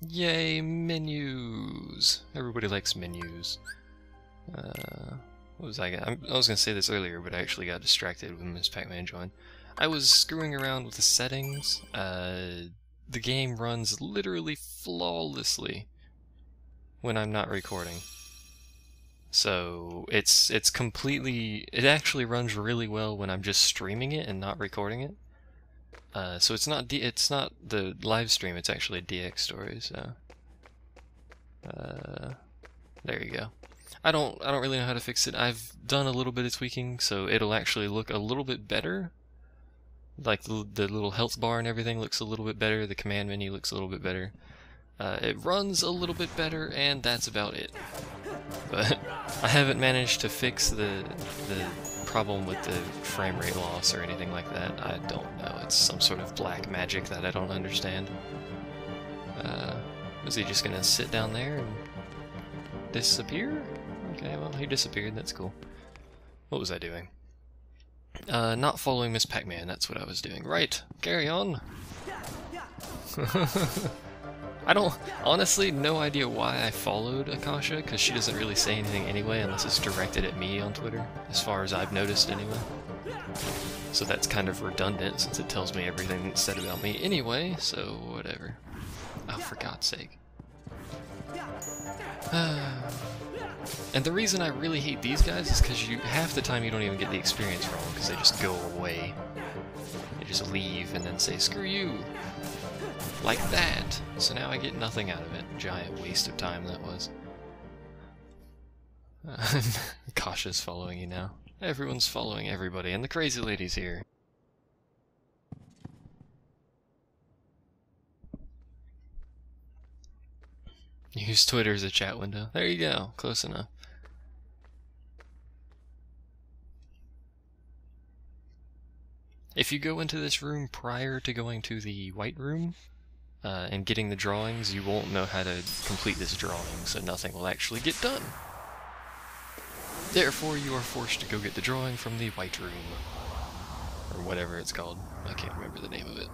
Yay, menus! Everybody likes menus. What was I gonna... I was gonna say this earlier, but I actually got distracted when Miss Pac-Man joined. I was screwing around with the settings. The game runs literally flawlessly when I'm not recording. So it's completely... It actually runs really well when I'm just streaming it and not recording it. So it's not the live stream, it's actually a DX story, so there you go. I don't really know how to fix it. I've done a little bit of tweaking, so it'll actually look a little bit better. Like the little health bar and everything looks a little bit better, the command menu looks a little bit better. It runs a little bit better, and that's about it. But I haven't managed to fix the problem with the frame rate loss or anything like that. I don't know. It's some sort of black magic that I don't understand. Was he just gonna sit down there and disappear? Okay, well, he disappeared. That's cool. What was I doing? Not following Miss Pac-Man. That's what I was doing. Right. Carry on. I don't, honestly, no idea why I followed Akasha, because she doesn't really say anything anyway, unless it's directed at me on Twitter, as far as I've noticed anyway. So that's kind of redundant, since it tells me everything that's said about me anyway, so whatever. Oh, for God's sake. And the reason I really hate these guys is because half the time you don't even get the experience from them, because they just go away. They just leave and then say, screw you! Like that. So now I get nothing out of it. Giant waste of time that was. Kasha's following you now. Everyone's following everybody, and the crazy lady's here. Use Twitter as a chat window. There you go. Close enough. If you go into this room prior to going to the white room, and getting the drawings, you won't know how to complete this drawing, so nothing will actually get done. Therefore, you are forced to go get the drawing from the white room. Or whatever it's called. I can't remember the name of it.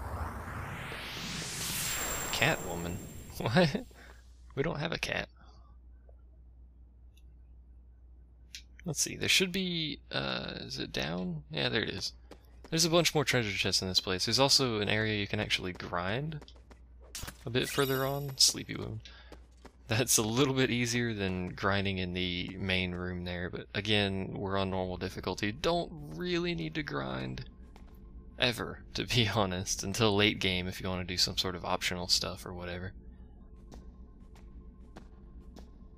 Catwoman? What? We don't have a cat. Let's see, there should be, is it down? Yeah, there it is. There's a bunch more treasure chests in this place. There's also an area you can actually grind. A bit further on, Sleepy Wound. That's a little bit easier than grinding in the main room there, but again, we're on normal difficulty. Don't really need to grind. Ever, to be honest, until late game if you want to do some sort of optional stuff or whatever.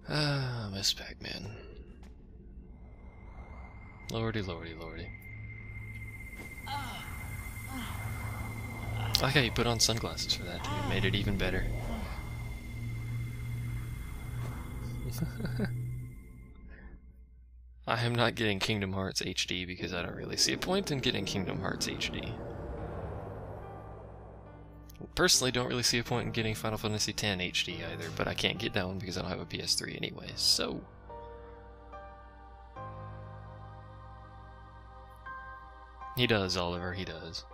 Ah, Miss Pac-Man. Lordy, lordy, lordy. I like how you put on sunglasses for that, too. It made it even better. I am not getting Kingdom Hearts HD because I don't really see a point in getting Kingdom Hearts HD. Personally, don't really see a point in getting Final Fantasy X HD either, but I can't get that one because I don't have a PS3 anyway, so... He does, Oliver, he does.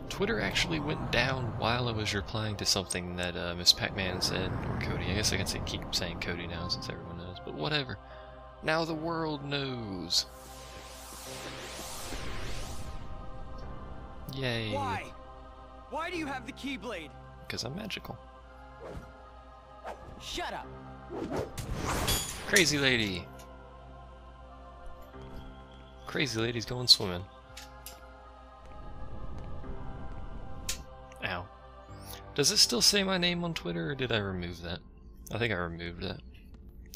Twitter actually went down while I was replying to something that Miss Pac-Man said, or Cody. I guess I can keep saying Cody now since everyone knows, but whatever. Now the world knows. Yay. Why? Why do you have the Keyblade? Because I'm magical. Shut up. Crazy lady. Crazy lady's going swimming. Ow. Does it still say my name on Twitter, or did I remove that? I think I removed that.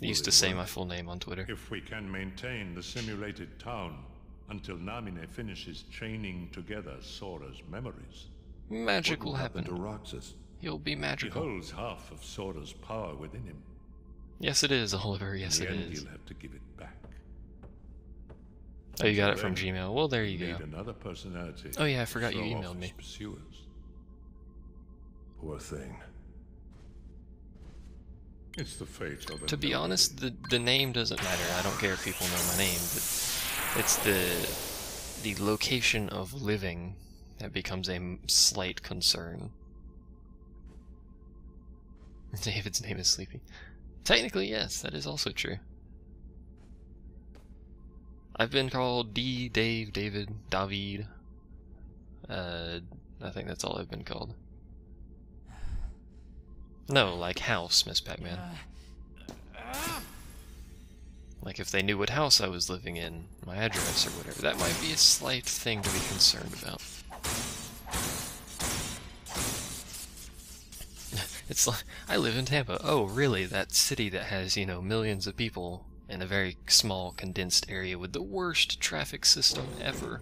It used to say my full name on Twitter. If we can maintain the simulated town until Namine finishes chaining together Sora's memories. Magic will happen. To Roxas? He'll be He magical. holds half of Sora's power within him. Yes, it is, Oliver. Yes, In it the end, is. he'll have to give it back. Oh, you got it Until from then, Gmail. Well, there you need go. another personality. Oh yeah, I forgot you to throw off emailed me. his pursuers. Poor thing. It's the fate of a To be honest, the name doesn't matter. I don't care if people know my name, but it's the location of living that becomes a slight concern. David's name is Sleepy. Technically, yes, that is also true. I've been called D, Dave, David, David. I think that's all I've been called. No, like house, Miss Pac-Man. Like if they knew what house I was living in, my address or whatever, that might be a slight thing to be concerned about. It's like, I live in Tampa. Oh, really? That city that has, you know, millions of people in a very small, condensed area with the worst traffic system ever.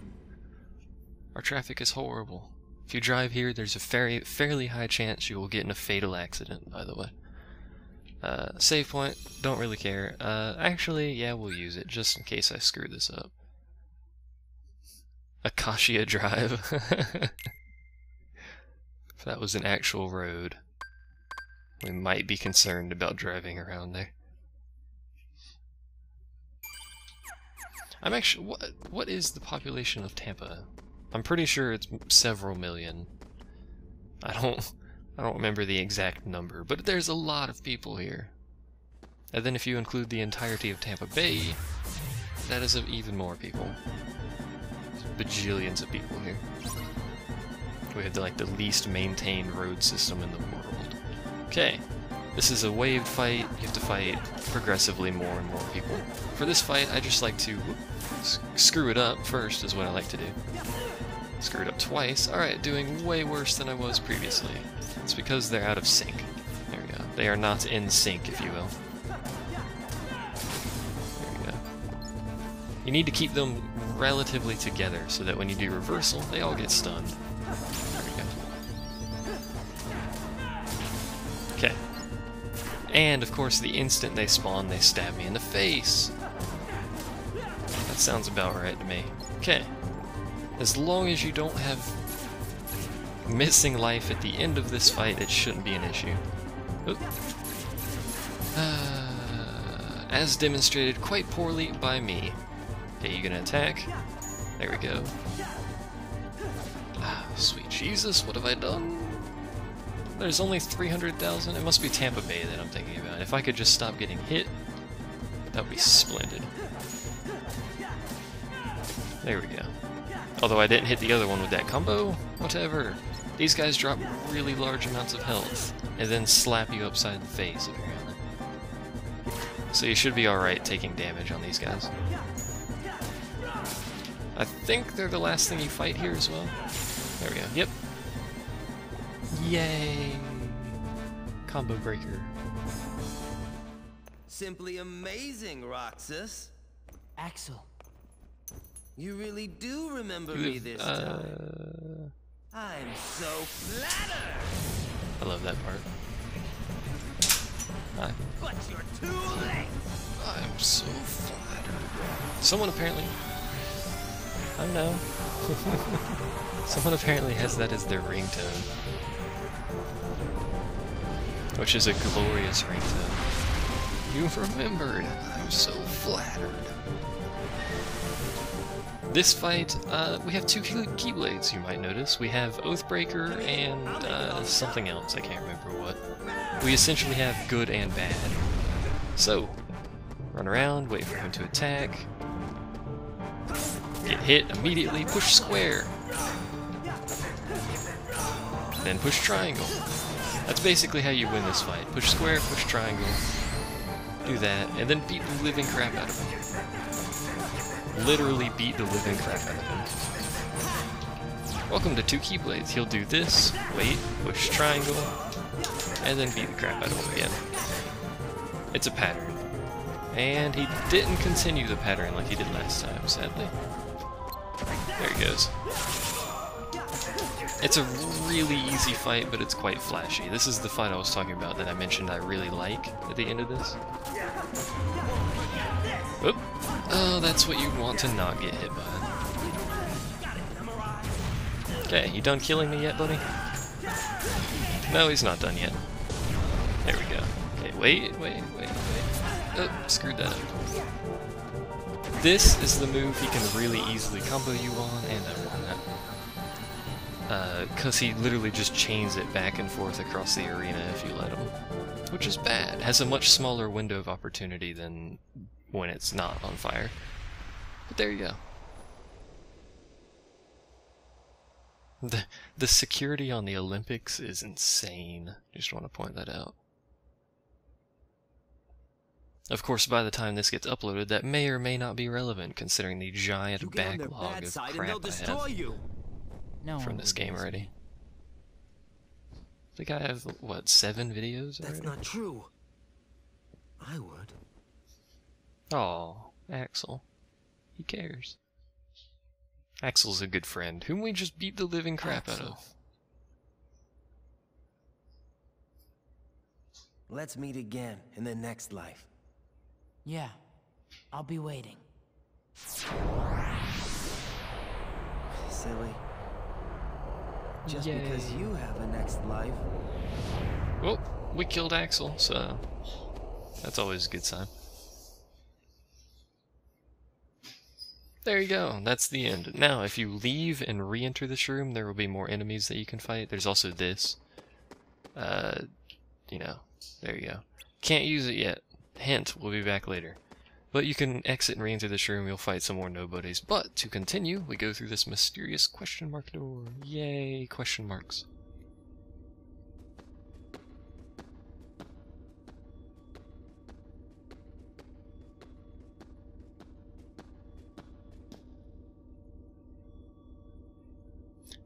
Our traffic is horrible. If you drive here, there's a fairly high chance you will get in a fatal accident, by the way. Save point, don't really care. Actually, yeah, we'll use it, just in case I screw this up. Acacia Drive. If that was an actual road, we might be concerned about driving around there. I'm actually... What is the population of Tampa? I'm pretty sure it's several million. I don't remember the exact number, but there's a lot of people here. And then if you include the entirety of Tampa Bay, that is even more people. There's bajillions of people here. We have like the least maintained road system in the world. Okay, this is a waved fight. You have to fight progressively more and more people. For this fight, I just like to screw it up first, is what I like to do. Screw it up twice. Alright, doing way worse than I was previously. It's because they're out of sync. There we go. They are not in sync, if you will. There we go. You need to keep them relatively together so that when you do reversal, they all get stunned. There we go. Okay. And, of course, the instant they spawn, they stab me in the face. That sounds about right to me. Okay. As long as you don't have missing life at the end of this fight, it shouldn't be an issue. As demonstrated quite poorly by me. Okay, you gonna attack? There we go. Ah, sweet Jesus, what have I done? There's only 300,000? It must be Tampa Bay that I'm thinking about. If I could just stop getting hit, that would be splendid. There we go. Although I didn't hit the other one with that combo, whatever. These guys drop really large amounts of health, and then slap you upside the face, apparently. So you should be alright taking damage on these guys. I think they're the last thing you fight here as well. There we go, yep. Yay! Combo breaker. Simply amazing, Roxas. Axel. You really do remember me this time. I'm so flattered. I love that part. Hi. But you're too late. I'm so flattered. Someone apparently... I don't know. Someone apparently has that as their ringtone. Which is a glorious ringtone. You've remembered. I'm so flattered. This fight, we have two Keyblades, you might notice. We have Oathbreaker and something else, I can't remember what. We essentially have good and bad. So, run around, wait for him to attack. Get hit immediately, push square. Then push triangle. That's basically how you win this fight. Push square, push triangle. Do that, and then beat the living crap out of him. Literally beat the living crap out of him. Welcome to two Keyblades. He'll do this, wait, push triangle, and then beat the crap out of him again. It's a pattern. And he didn't continue the pattern like he did last time, sadly. There he goes. It's a really easy fight, but it's quite flashy. This is the fight I was talking about that I mentioned I really like at the end of this. Oop. Oh, that's what you want to not get hit by. Okay, you done killing me yet, buddy? No, he's not done yet. There we go. Okay, wait. Oh, screwed that up. This is the move he can really easily combo you on, and I won that. Because he literally just chains it back and forth across the arena if you let him. Which is bad. Has a much smaller window of opportunity than when it's not on fire. But there you go. The security on the Olympics is insane. Just want to point that out. Of course, by the time this gets uploaded, that may or may not be relevant, considering the giant backlog of crap I have from this game already. I think I have, what, 7 videos already? That's not true. I would. Aw, Axel. He cares. Axel's a good friend, whom we just beat the living crap out of. Let's meet again in the next life. Yeah, I'll be waiting. Silly. Just Yay. because you have a next life. Well, we killed Axel, so that's always a good sign. There you go, that's the end. Now, if you leave and re-enter this room, there will be more enemies that you can fight. There's also this. You know, there you go. Can't use it yet. Hint, we'll be back later. But you can exit and re-enter this room, you'll fight some more nobodies. But, to continue, we go through this mysterious question mark door. Yay, question marks.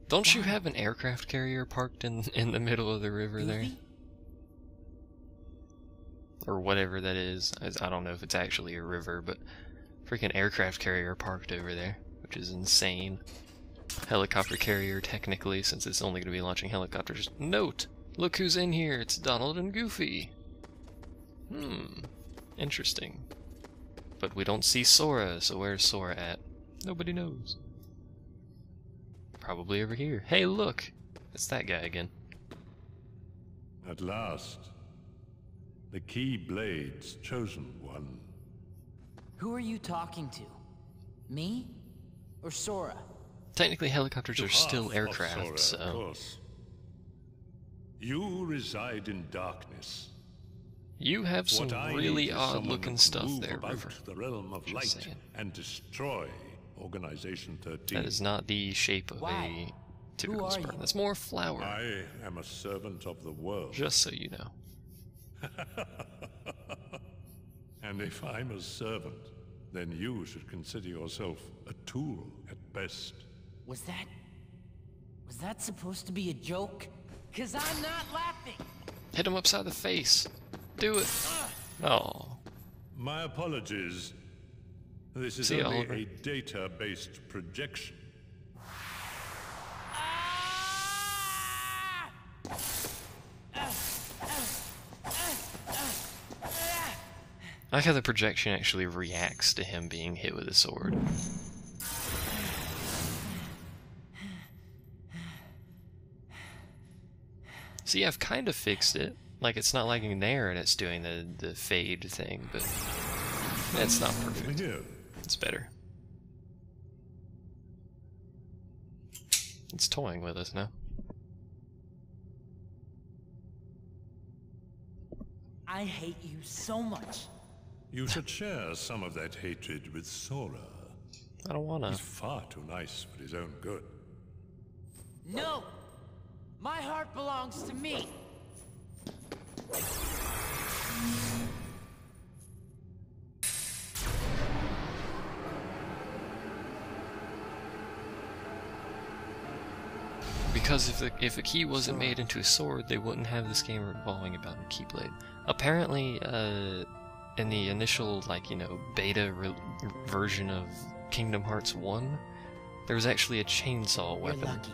Don't you have an aircraft carrier parked in the middle of the river there? Or whatever that is. I don't know if it's actually a river, but freaking aircraft carrier parked over there, which is insane. Helicopter carrier, technically, since it's only going to be launching helicopters. Note! Look who's in here! It's Donald and Goofy! Interesting. But we don't see Sora, so where's Sora at? Nobody knows. Probably over here. Hey, look! It's that guy again. At last, the Keyblade's chosen one. Who are you talking to? Me? Or Sora? Technically, helicopters are still Half of aircraft, Sora, of so... course. You reside in darkness. You have some What I need really is someone odd-looking who can stuff move there, about River. the realm of Just light saying. and destroy Organization 13. That is not the shape of Wow. a typical are sperm. you? That's more flower, I am a servant of the world. just so you know. And if I'm a servant, then you should consider yourself a tool at best. Was that supposed to be a joke? 'Cause I'm not laughing! Hit him upside the face. Do it. Oh. My apologies. This is See you, only Oliver. a data-based projection. I like how the projection actually reacts to him being hit with a sword. See, I've kind of fixed it. Like, it's not lagging there and it's doing the fade thing, but it's not perfect. Here, It's better. It's toying with us now. I hate you so much. you should share some of that hatred with Sora. I don't wanna. He's far too nice for his own good. No! My heart belongs to me! Because if a key wasn't made into a sword, they wouldn't have this game revolving about a keyblade. Apparently, in the initial, like, you know, beta version of Kingdom Hearts 1, there was actually a chainsaw You're weapon, lucky.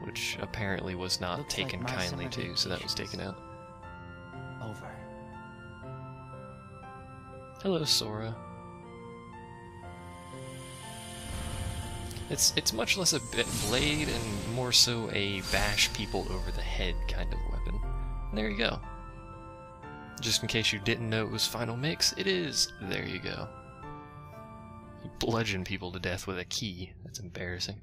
which apparently was not Looks like taken my kindly summer to, so that was taken vacations. out. Over. Hello, Sora. It's much less a blade and more so a bash people over the head kind of weapon. And there you go. Just in case you didn't know it was Final Mix, it is. There you go. bludgeon people to death with a key. That's embarrassing.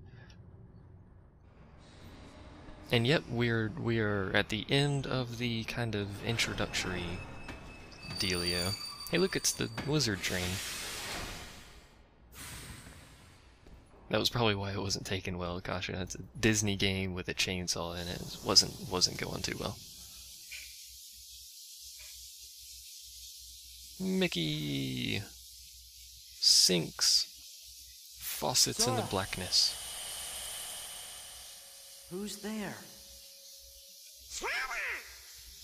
And yep, we are at the end of the kind of introductory dealio. Hey, look, it's the wizard train. That was probably why it wasn't taken well. Gosh, it's a Disney game with a chainsaw in it. It wasn't going too well. Mickey sinks faucets in the blackness. Who's there?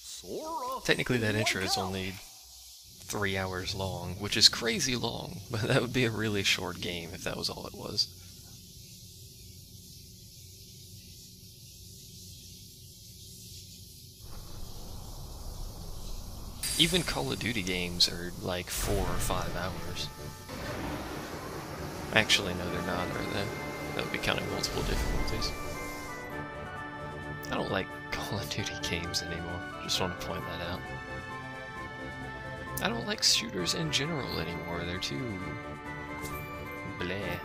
Sora! Technically, that intro is only 3 hours long, which is crazy long, but that would be a really short game if that was all it was. Even Call of Duty games are like 4 or 5 hours. Actually, no, they're not, are they? That would be counting multiple difficulties. I don't like Call of Duty games anymore. Just want to point that out. I don't like shooters in general anymore. They're too bleh.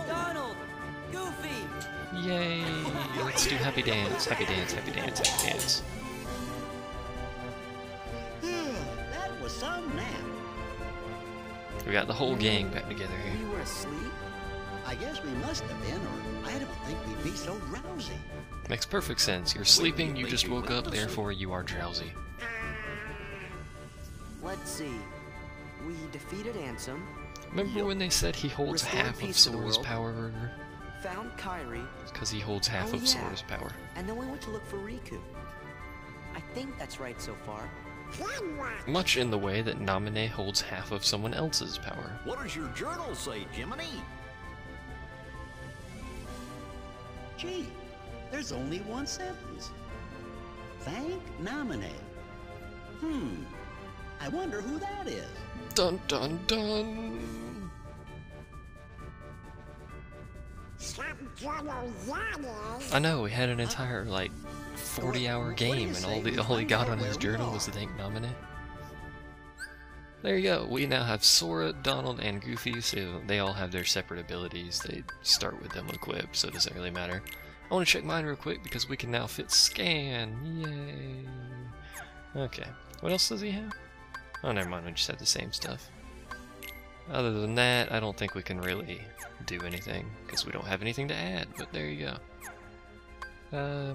Donald! Goofy! Yay! Let's do happy dance, happy dance, happy dance, happy dance. That was some nap. We got the whole gang back together here. You were asleep? I guess we must have been, or I don't think we'd be so drowsy. Makes perfect sense. You're sleeping, you just woke up, therefore you are drowsy. Let's see. We defeated Ansem, Remember when they said he holds Restored half of peace to the Sora's world. power, Verger? found Kairi, It's because he holds half Oh, of yeah. Sora's power. and then we went to look for Riku. I think that's right so far. Much in the way that Naminé holds half of someone else's power. What does your journal say, Jiminy? Gee, there's only one sentence. Thank Nominee. I wonder who that is. Dun dun dun! I know, we had an entire, like, 40-hour game, and all he got on his journal was to thank Naminé. There you go, we now have Sora, Donald, and Goofy, so they all have their separate abilities. They start with them equipped, so it doesn't really matter. I want to check mine real quick, because we can now fit scan. Yay! Okay, what else does he have? Oh, never mind, we just have the same stuff. Other than that, I don't think we can really do anything, because we don't have anything to add, but there you go.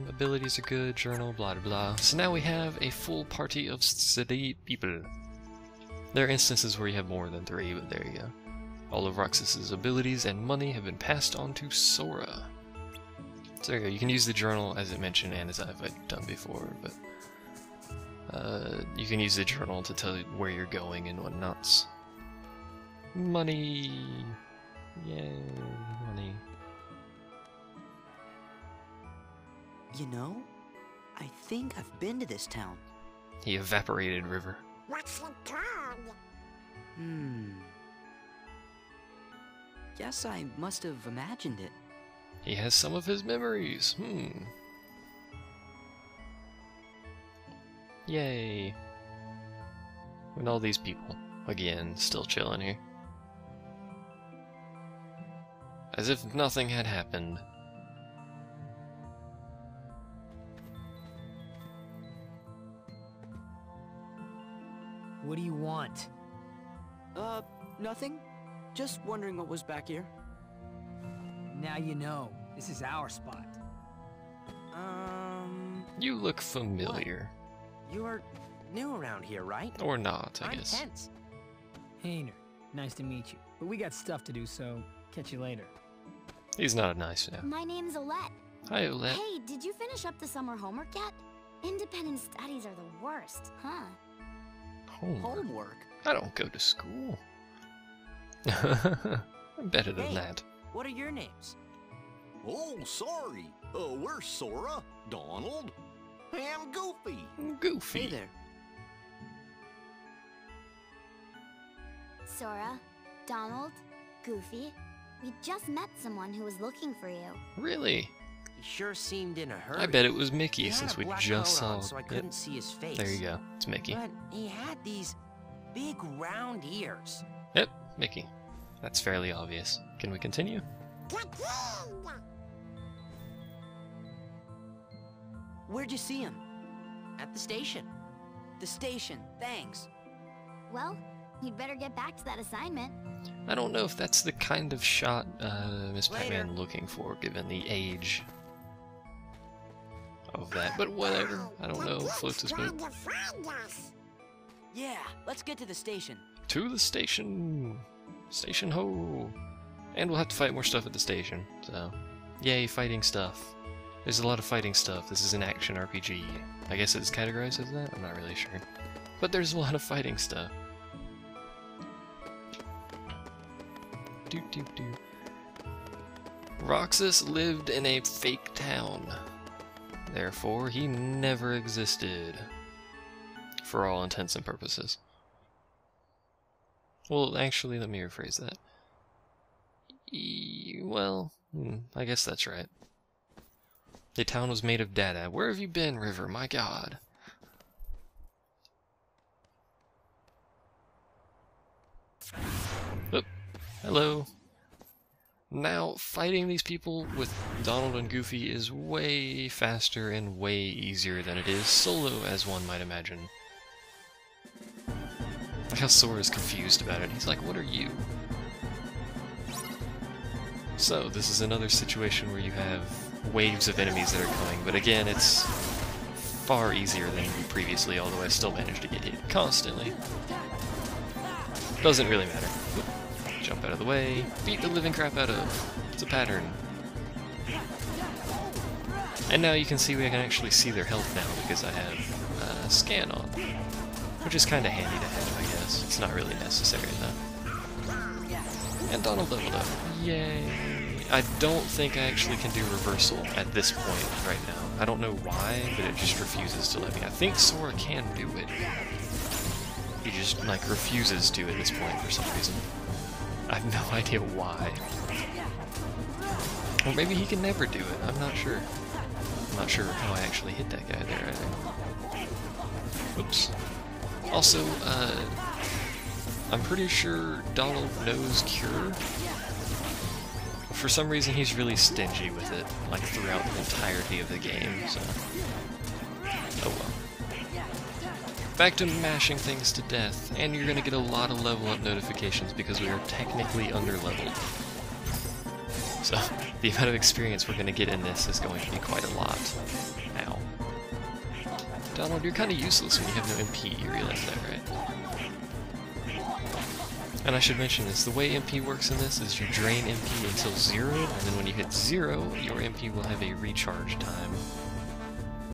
Abilities are good, journal, blah blah blah. So now we have a full party of city people. There are instances where you have more than 3, but there you go. All of Roxas's abilities and money have been passed on to Sora. So there you go, you can use the journal as it mentioned and as I've done before, but you can use the journal to tell you where you're going and whatnots. Money! Yay, money. You know, I think I've been to this town. He evaporated River. What's it called? Guess I must have imagined it. He has some of his memories. Yay. And all these people, again, still chilling here. As if nothing had happened. What do you want? Nothing. Just wondering what was back here. Now you know. This is our spot. You look familiar. You're new around here, right? Or not, I I'm guess. Tense. Hayner, nice to meet you. But we got stuff to do, so catch you later. He's not a nice now. My name's Olette. Hi, Olette. Hey, did you finish up the summer homework yet? Independent studies are the worst, huh? Homework? I don't go to school. I'm better than Hey. that. What are your names? Oh, sorry. We're Sora, Donald, and Goofy. Goofy. Hey there. Sora, Donald, Goofy. We just met someone who was looking for you. Really? He sure seemed in a hurry. I bet it was Mickey He had since a we black just coat saw on, so I it. couldn't see his face. There you go. It's Mickey. But he had these big round ears. Yep, Mickey. That's fairly obvious. Can we continue? Where'd you see him? At the station. The station, thanks. Well, you'd better get back to that assignment. I don't know if that's the kind of shot Miss Later. Pac-Man looking for, given the age of that. But whatever. I don't know. Floats his boat. Yeah, let's get to the station. To the station! Station ho! And we'll have to fight more stuff at the station, so... Yay, fighting stuff. There's a lot of fighting stuff. This is an action RPG. I guess it's categorized as that? I'm not really sure. But there's a lot of fighting stuff. Doo-doo-doo. Roxas lived in a fake town. Therefore, he never existed. For all intents and purposes. Well, actually, let me rephrase that. Well, I guess that's right. The town was made of data. Where have you been, River? My god. Oop. Hello. Now, fighting these people with Donald and Goofy is way faster and way easier than it is solo, as one might imagine. Like how Sora's confused about it. He's like, what are you? So, this is another situation where you have waves of enemies that are coming, but again, it's far easier than previously, although I still manage to get hit constantly. Doesn't really matter. Oop. Jump out of the way, beat the living crap out of. It's a pattern. And now you can see we can actually see their health now because I have scan on, which is kind of handy to have, I guess. It's not really necessary though. And Donald leveled up. Yay! I don't think I actually can do reversal at this point right now. I don't know why, but it just refuses to let me. I think Sora can do it. He just, like, refuses to at this point for some reason. I have no idea why. Or maybe he can never do it. I'm not sure. I'm not sure how I actually hit that guy there either. Whoops. Also, I'm pretty sure Donald knows Cure. For some reason, he's really stingy with it, like throughout the entirety of the game, so... Oh well. Back to mashing things to death, and you're gonna get a lot of level up notifications because we are technically under-leveled. So, the amount of experience we're gonna get in this is going to be quite a lot. Ow. Donald, you're kinda useless when you have no MP, you realize that, right? And I should mention this, the way MP works in this is you drain MP until 0, and then when you hit 0, your MP will have a recharge time